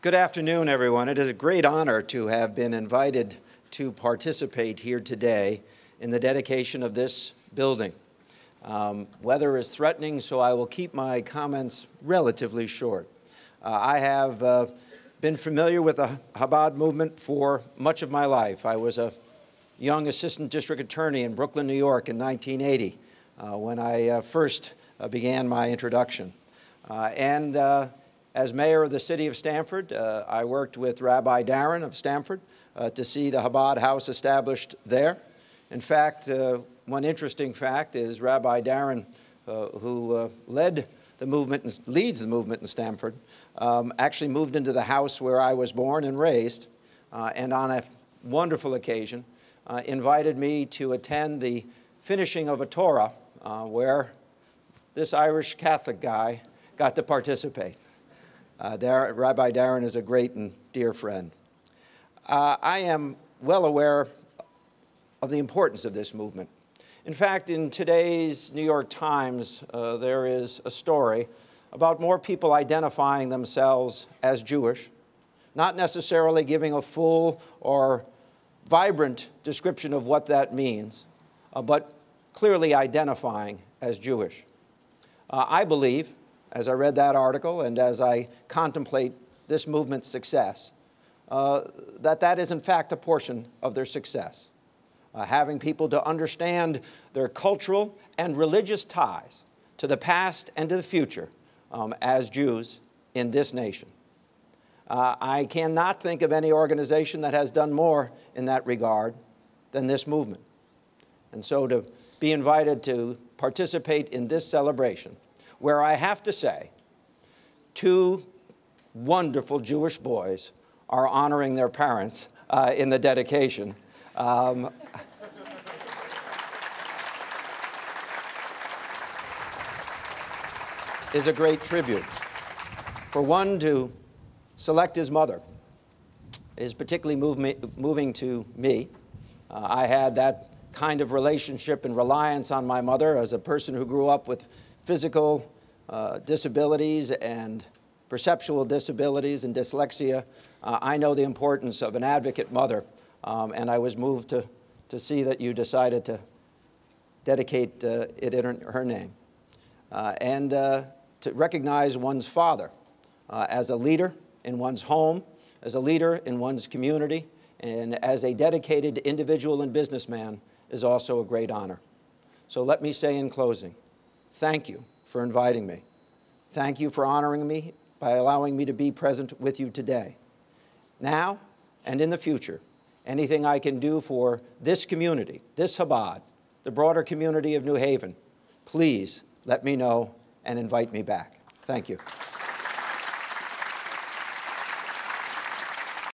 Good afternoon, everyone. It is a great honor to have been invited to participate here today in the dedication of this building. Weather is threatening, so I will keep my comments relatively short. I have been familiar with the Chabad movement for much of my life. I was a young assistant district attorney in Brooklyn, New York in 1980 when I first began my introduction. As mayor of the city of Stamford, I worked with Rabbi Darren of Stamford to see the Chabad house established there. In fact, one interesting fact is Rabbi Darren, who led the movement and leads the movement in Stamford, actually moved into the house where I was born and raised, and on a wonderful occasion invited me to attend the finishing of a Torah where this Irish Catholic guy got to participate. Rabbi Darren is a great and dear friend. I am well aware of the importance of this movement. In fact, in today's New York Times, there is a story about more people identifying themselves as Jewish, not necessarily giving a full or vibrant description of what that means, but clearly identifying as Jewish. I believe, as I read that article and as I contemplate this movement's success, that is in fact a portion of their success. Having people to understand their cultural and religious ties to the past and to the future as Jews in this nation. I cannot think of any organization that has done more in that regard than this movement. And so to be invited to participate in this celebration, where I have to say, two wonderful Jewish boys are honoring their parents in the dedication. Is a great tribute. For one to select his mother is particularly moving to me. I had that kind of relationship and reliance on my mother as a person who grew up with physical disabilities and perceptual disabilities and dyslexia. I know the importance of an advocate mother, and I was moved to see that you decided to dedicate it in her name. And to recognize one's father as a leader in one's home, as a leader in one's community, and as a dedicated individual and businessman is also a great honor. So let me say in closing, thank you for inviting me. Thank you for honoring me by allowing me to be present with you today. Now and in the future, anything I can do for this community, this Chabad, the broader community of New Haven, please let me know and invite me back. Thank you.